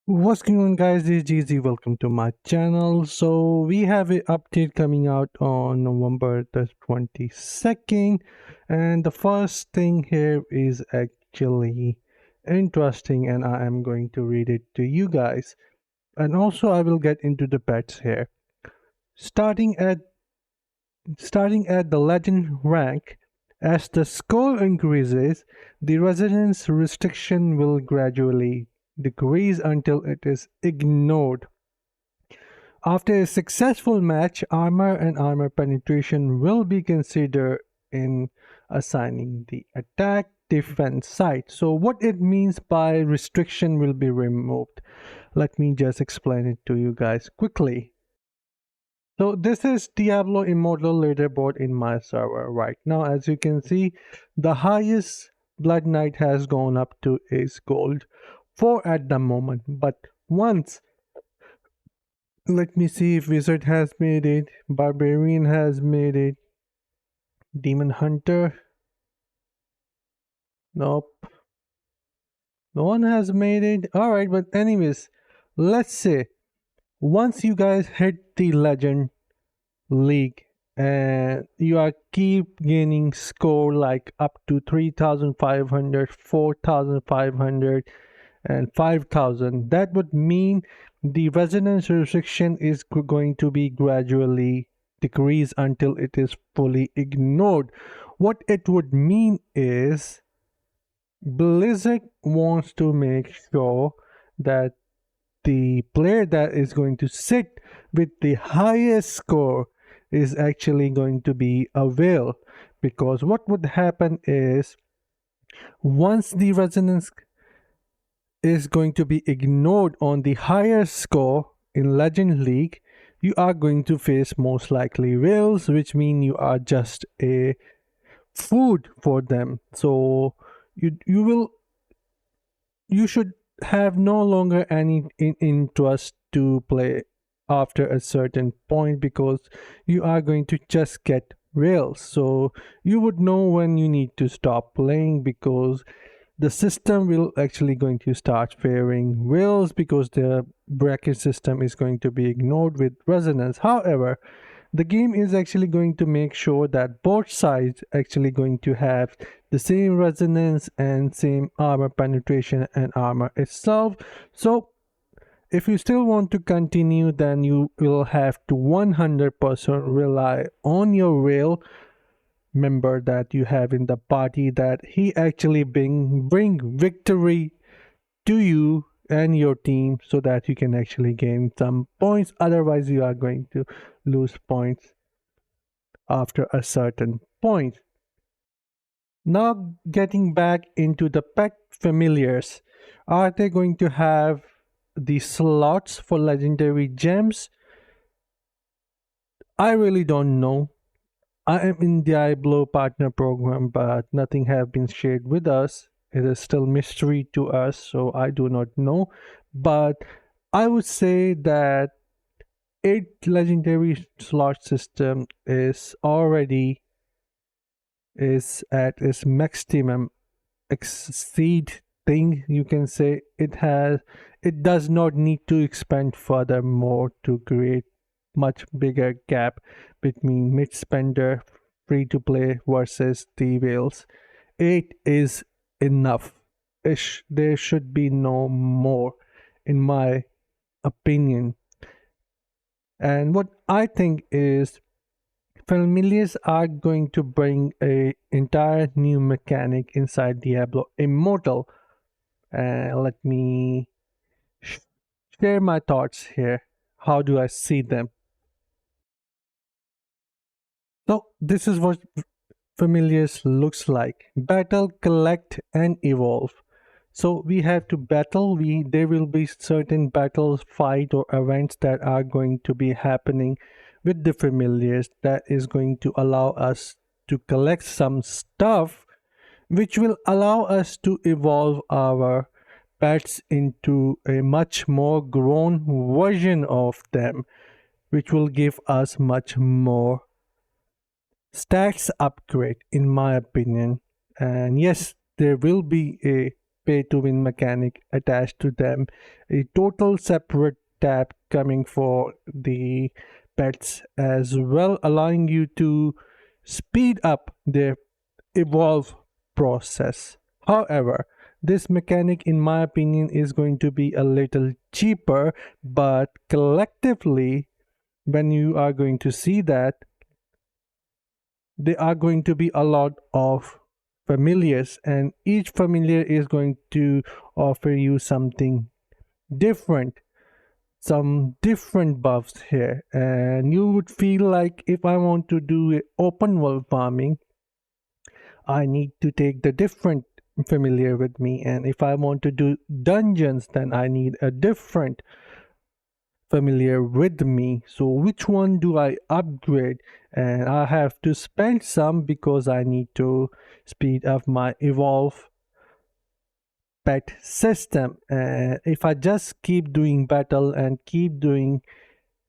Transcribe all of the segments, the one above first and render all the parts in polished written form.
What's going on, guys? This is GZ. Welcome to my channel. So we have an update coming out on November the 22nd, and the first thing here is actually interesting, and I am going to read it to you guys. And also I will get into the pets here. Starting at the legend rank, as the score increases, the resonance restriction will gradually decrease until it is ignored. After a successful match, armor and armor penetration will be considered in assigning the attack defense side. So what it means by restriction will be removed. Let me just explain it to you guys quickly. So this is Diablo Immortal leaderboard in my server right now. As you can see, the highest Blood Knight has gone up to is gold 4 at the moment. But once, let me see if Wizard has made it, Barbarian has made it, Demon Hunter, nope, no one has made it. Alright, but anyways, let's say once you guys hit the Legend League and you are keep gaining score like up to 3,500, 4,500, and 5,000, that would mean the resonance restriction is going to be gradually decrease until it is fully ignored. What it would mean is Blizzard wants to make sure that the player that is going to sit with the highest score is actually going to be a whale, because what would happen is once the resonance is going to be ignored on the higher score in Legend League, you are going to face most likely whales, which mean you are just a food for them. So you should have no longer any interest to play after a certain point, because you are going to just get whales. So you would know when you need to stop playing, because the system will actually going to start favoring whales, because the bracket system is going to be ignored with resonance. However, the game is actually going to make sure that both sides actually going to have the same resonance and same armor penetration and armor itself. So if you still want to continue, then you will have to 100% rely on your whale member that you have in the party, that he actually bring victory to you and your team, so that you can actually gain some points. Otherwise you are going to lose points after a certain point. Now getting back into the pet familiars, are they going to have the slots for legendary gems? I really don't know. I am in Diablo partner program, but nothing have been shared with us. It is still mystery to us, so I do not know. But I would say that 8 legendary slot system is already is at its maximum exceed thing, you can say. It does not need to expand furthermore to create much bigger gap between mid spender free to play versus the whales. 8 is enough. There should be no more, in my opinion. And what I think is familiars are going to bring a entire new mechanic inside Diablo Immortal. Let me share my thoughts here. How do I see them? So this is what familiars looks like: battle, collect, and evolve. So we have to battle. There will be certain battles, fight, or events that are going to be happening with the familiars, that is going to allow us to collect some stuff, which will allow us to evolve our pets into a much more grown version of them, which will give us much more stats upgrade, in my opinion. And yes, there will be a pay to win mechanic attached to them, a total separate tab coming for the pets as well, allowing you to speed up their evolve process. However, this mechanic, in my opinion, is going to be a little cheaper, but collectively, when you are going to see that, there are going to be a lot of familiars, and each familiar is going to offer you something different, some different buffs here. And you would feel like if I want to do a open world farming, I need to take the different familiar with me, and if I want to do dungeons, then I need a different familiar with me. So which one do I upgrade? And I have to spend some because I need to speed up my evolve pet system. And if I just keep doing battle and keep doing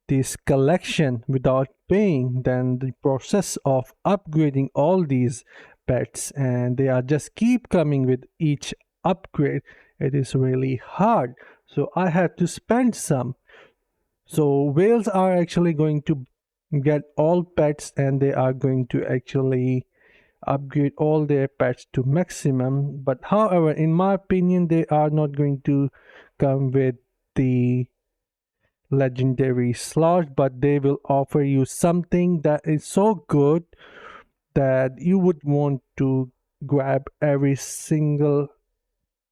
this collection without paying, then the process of upgrading all these pets, and they are just keep coming with each upgrade, it is really hard. So I have to spend some. So whales are actually going to get all pets, and they are going to actually upgrade all their pets to maximum. But however, in my opinion, they are not going to come with the legendary slot, but they will offer you something that is so good that you would want to grab every single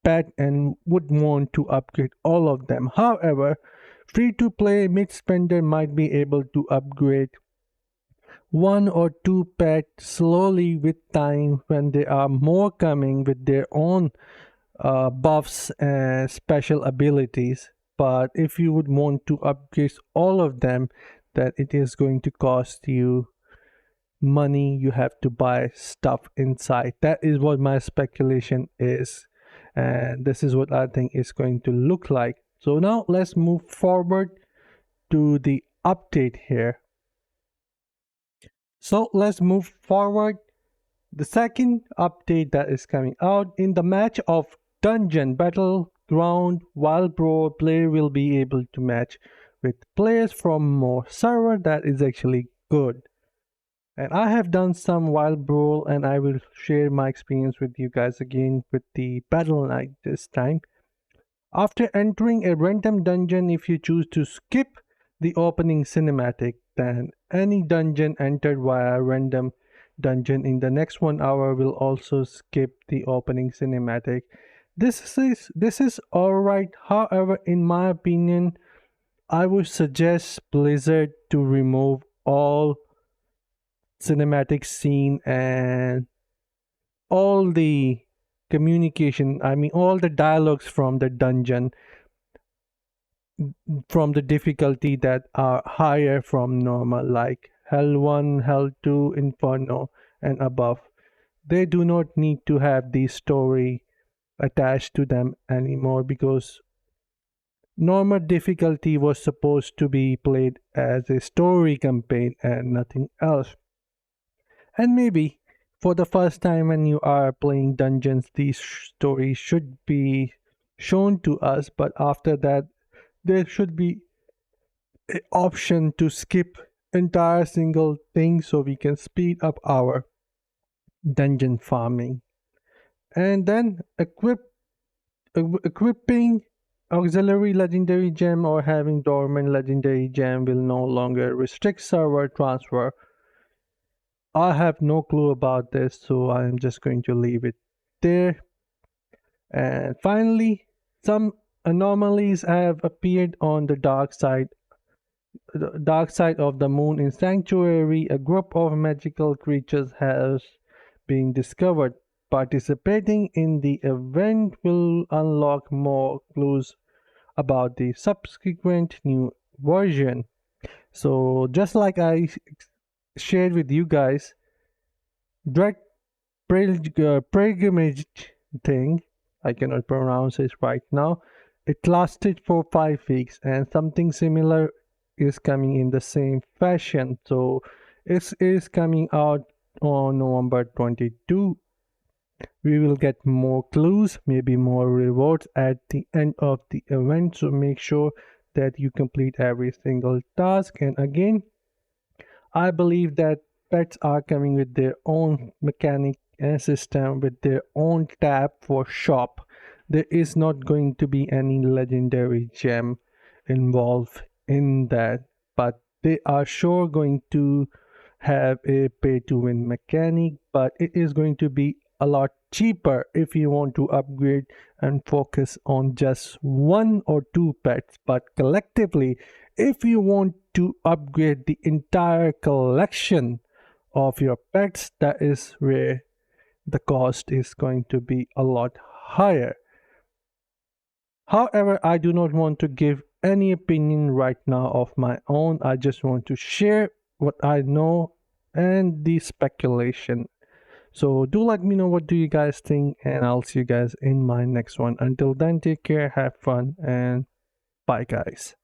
pet and would want to upgrade all of them. However, free to play mid spender might be able to upgrade one or two pets slowly with time when there are more coming with their own buffs and special abilities. But if you would want to upgrade all of them, then it is going to cost you money. You have to buy stuff inside. That is what my speculation is, and this is what I think is going to look like. So now let's move forward to the update here. So let's move forward. The second update that is coming out in the match of Dungeon Battleground Wild Brawl, player will be able to match with players from more server. That is actually good. And I have done some Wild Brawl, and I will share my experience with you guys again with the Battle Knight this time. After entering a random dungeon, if you choose to skip the opening cinematic, then any dungeon entered via random dungeon in the next 1 hour will also skip the opening cinematic. This is alright. However, in my opinion, I would suggest Blizzard to remove all cinematic scene and all the communication, I mean all the dialogues from the dungeon, from the difficulty that are higher from normal, like hell 1, hell 2, inferno and above. They do not need to have the story attached to them anymore, because normal difficulty was supposed to be played as a story campaign and nothing else. And maybe for the first time when you are playing dungeons, these stories should be shown to us, but after that, there should be an option to skip entire single thing so we can speed up our dungeon farming. And then equipping auxiliary legendary gem or having dormant legendary gem will no longer restrict server transfer. I have no clue about this, so I am just going to leave it there. And finally, some anomalies have appeared on the dark side of the moon. In Sanctuary, a group of magical creatures has been discovered. Participating in the event will unlock more clues about the subsequent new version. So just like I shared with you guys, Dread pilgrimage thing, I cannot pronounce it right now. It lasted for 5 weeks, and something similar is coming in the same fashion. So it is coming out on November 22. We will get more clues, maybe more rewards at the end of the event. So make sure that you complete every single task. And again, I believe that pets are coming with their own mechanic and system with their own tab for shop. There is not going to be any legendary gem involved in that, but they are sure going to have a pay to win mechanic, but it is going to be a lot cheaper if you want to upgrade and focus on just one or two pets. But collectively, if you want to upgrade the entire collection of your pets, that is where the cost is going to be a lot higher. However, I do not want to give any opinion right now of my own. I just want to share what I know and the speculation. So do let me know what do you guys think, and I'll see you guys in my next one. Until then, take care, have fun, and bye guys.